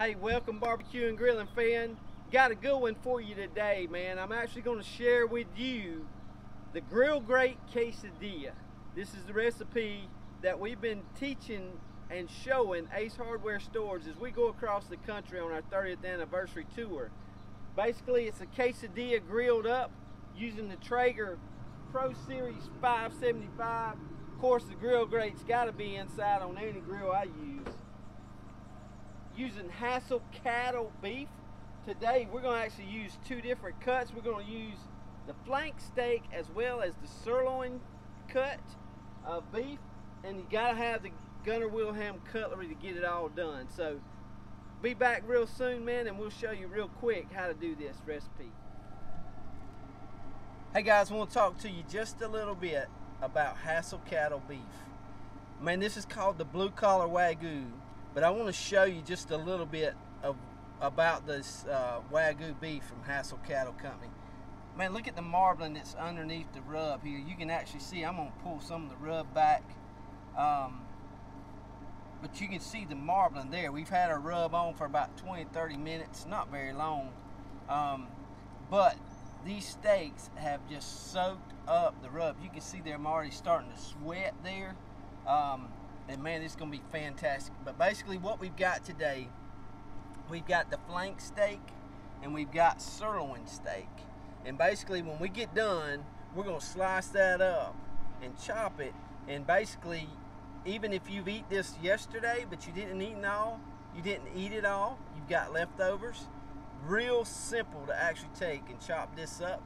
Hey, welcome BBQ and Grilling fan. Got a good one for you today, man. I'm actually going to share with you the Grill Grate Quesadilla. This is the recipe that we've been teaching and showing Ace Hardware stores as we go across the country on our 30th anniversary tour. Basically, it's a quesadilla grilled up using the Traeger Pro Series 575. Of course, the grill grate's got to be inside on any grill I use. Using Hassel cattle beef. Today we're going to actually use two different cuts. We're going to use the flank steak as well as the sirloin cut of beef, and you got to have the Gunner Wilhelm cutlery to get it all done. So be back real soon, man, and we'll show you real quick how to do this recipe. Hey guys, I want to talk to you just a little bit about Hassel cattle beef. Man, this is called the blue collar Wagyu. But I want to show you just a little bit about this Wagyu beef from Hassel Cattle Company. Man, look at the marbling that's underneath the rub here. You can actually see, I'm going to pull some of the rub back. But you can see the marbling there. We've had our rub on for about 20-30 minutes, not very long. But these steaks have just soaked up the rub. You can see they're already starting to sweat there. And man, it's going to be fantastic. But basically what we've got today, we've got the flank steak and we've got sirloin steak. And basically when we get done, we're going to slice that up and chop it. And basically, even if you've eaten this yesterday but you didn't eat it all, you've got leftovers, real simple to actually take and chop this up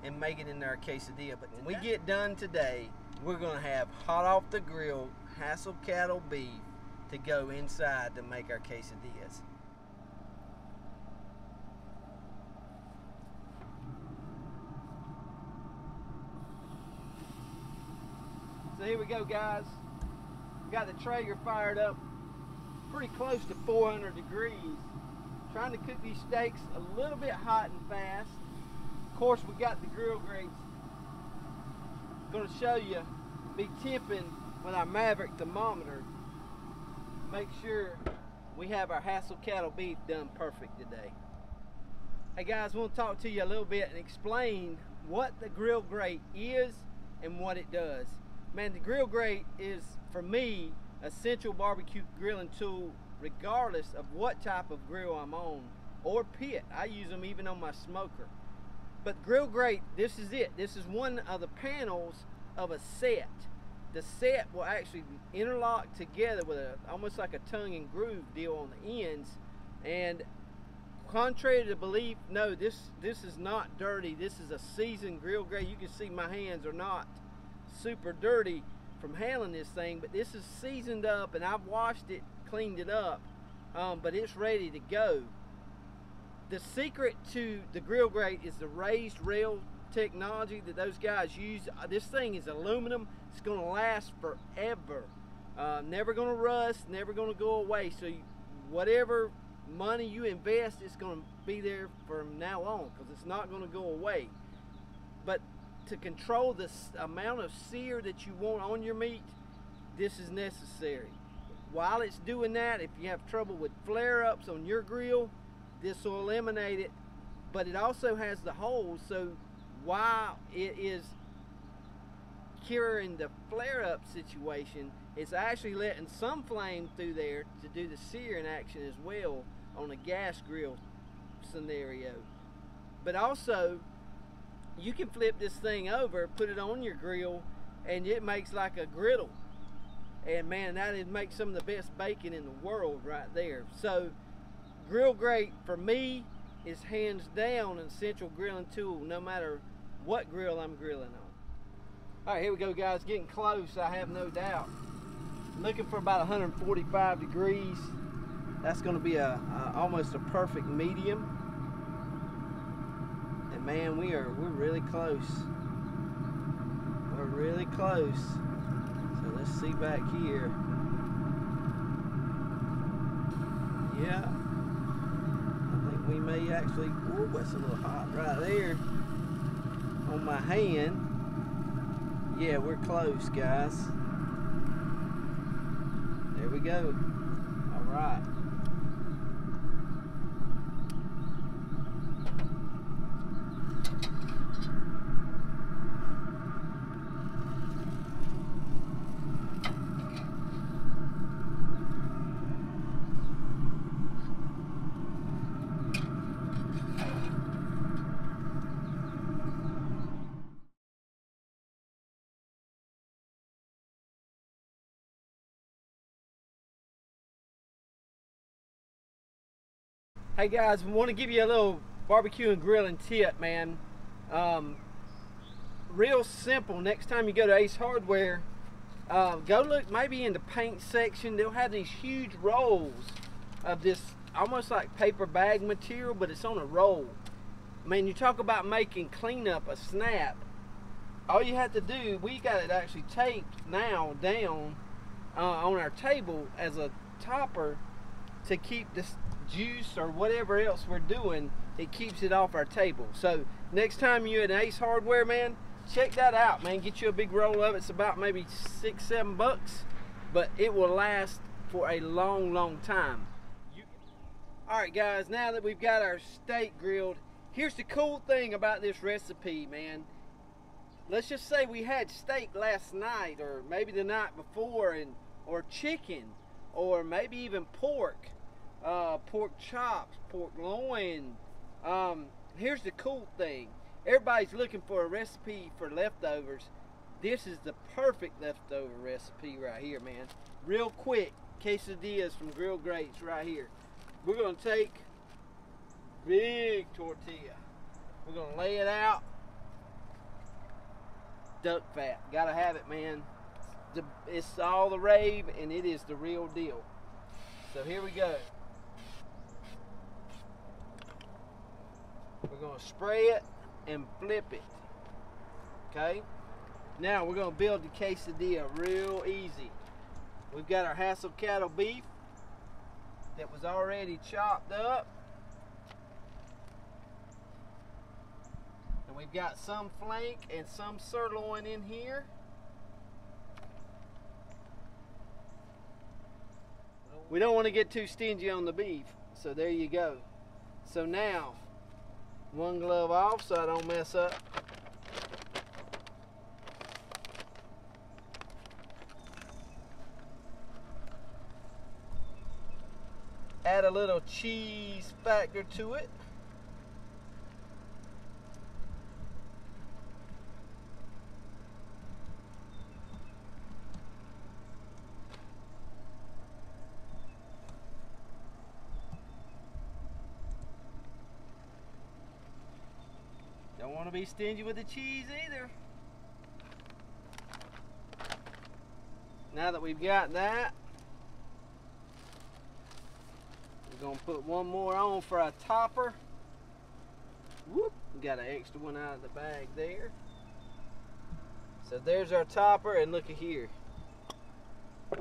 and make it into our quesadilla. But when we get done today, we're going to have hot off the grill Hassel cattle beef to go inside to make our quesadillas. So here we go, guys. Got the Traeger fired up pretty close to 400 degrees. Trying to cook these steaks a little bit hot and fast. Of course, we got the grill grates. Going to show you, be temping with our Maverick thermometer. Make sure we have our Hassel cattle beef done perfect today. Hey guys, I want to talk to you a little bit and explain what the grill grate is and what it does. Man, the grill grate is, for me, a essential barbecue grilling tool regardless of what type of grill I'm on or pit. I use them even on my smoker. But grill grate, this is it. This is one of the panels of a set. The set will actually interlock together with almost like a tongue and groove deal on the ends. And contrary to belief, no, this is not dirty. This is a seasoned grill grate. You can see my hands are not super dirty from handling this thing, but this is seasoned up and I've washed it, cleaned it up, but it's ready to go. The secret to the grill grate is the raised rail technology that those guys use. This thing is aluminum. It's going to last forever. Never going to rust, never going to go away. So whatever money you invest, it's going to be there from now on because it's not going to go away. But to control the amount of sear that you want on your meat, this is necessary. While it's doing that, if you have trouble with flare-ups on your grill, this will eliminate it. But it also has the holes, so while it is curing the flare-up situation, it's actually letting some flame through there to do the searing action as well on a gas grill scenario. But also, you can flip this thing over, put it on your grill, and it makes like a griddle. And man, that would make some of the best bacon in the world right there. So, grill grate for me is hands down an essential grilling tool no matter what grill I'm grilling on. Alright, here we go, guys, getting close, I have no doubt. Looking for about 145 degrees. That's going to be almost a perfect medium. And man, we're really close. We're really close. So let's see back here. Yeah. We may actually, ooh, that's a little hot right there on my hand. Yeah, we're close, guys. There we go. All right. Hey guys, we want to give you a little barbecue and grilling tip, man. Real simple. Next time you go to Ace Hardware, go look maybe in the paint section. They'll have these huge rolls of this almost like paper bag material, but it's on a roll. Man, you talk about making cleanup a snap. All you have to do, we got it actually taped now down on our table as a topper to keep this juice or whatever else we're doing. It keeps it off our table. So next time you're at Ace Hardware, man, check that out, man. Get you a big roll of it. It's about maybe $6-7, but it will last for a long time. Alright guys, now that we've got our steak grilled, here's the cool thing about this recipe, man. Let's just say we had steak last night, or maybe the night before, or chicken, or maybe even pork, pork chops, pork loin. Here's the cool thing. Everybody's looking for a recipe for leftovers. This is the perfect leftover recipe right here, man. Real quick, quesadillas from Grill Greats right here. We're gonna take big tortilla. We're gonna lay it out. Duck fat, gotta have it, man. It's all the rave, and it is the real deal. So here we go. We're gonna spray it and flip it. Okay. Now we're gonna build the quesadilla real easy. We've got our Hassel cattle beef that was already chopped up, and we've got some flank and some sirloin in here. We don't want to get too stingy on the beef, so there you go. So now, one glove off so I don't mess up. Add a little cheese factor to it. Don't want to be stingy with the cheese either. Now that we've got that, we're going to put one more on for our topper. Whoop, we got an extra one out of the bag there. So there's our topper, and look at here. We're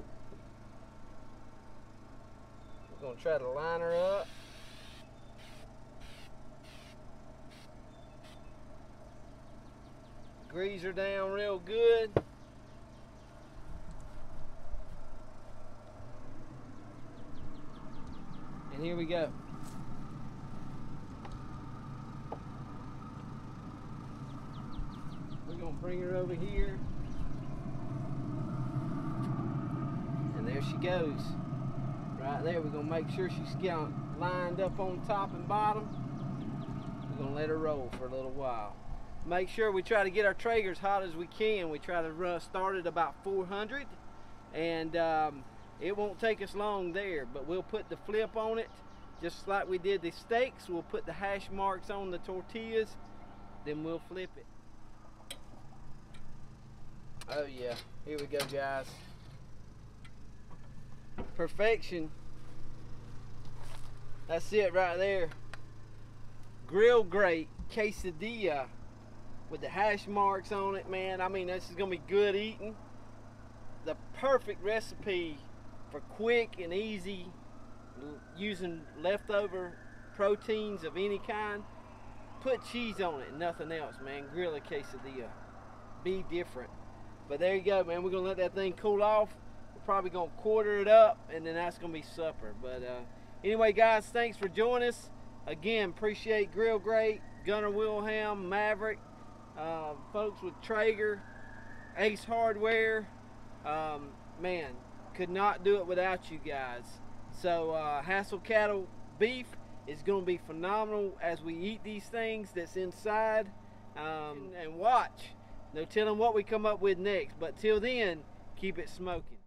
going to try to line her up. Grease her down real good. And here we go. We're gonna bring her over here. And there she goes. Right there, we're gonna make sure she's lined up on top and bottom. We're gonna let her roll for a little while. Make sure we try to get our Traeger as hot as we can. We try to start at about 400, and it won't take us long there, but we'll put the flip on it just like we did the steaks. We'll put the hash marks on the tortillas, then we'll flip it. Oh yeah, here we go guys. Perfection. That's it right there. Grill Great quesadilla with the hash marks on it, man. I mean, this is gonna be good eating. The perfect recipe for quick and easy using leftover proteins of any kind. Put cheese on it and nothing else, man. Grill a quesadilla. Be different. But there you go, man. We're gonna let that thing cool off. We're probably gonna quarter it up, and then that's gonna be supper. But anyway, guys, thanks for joining us. Again, appreciate Grill Great, Gunnar Wilhelm, Maverick, folks with Traeger, Ace Hardware. Man, could not do it without you guys. So Hassel cattle beef is going to be phenomenal as we eat these things that's inside. And watch. No telling what we come up with next. But till then, keep it smoking.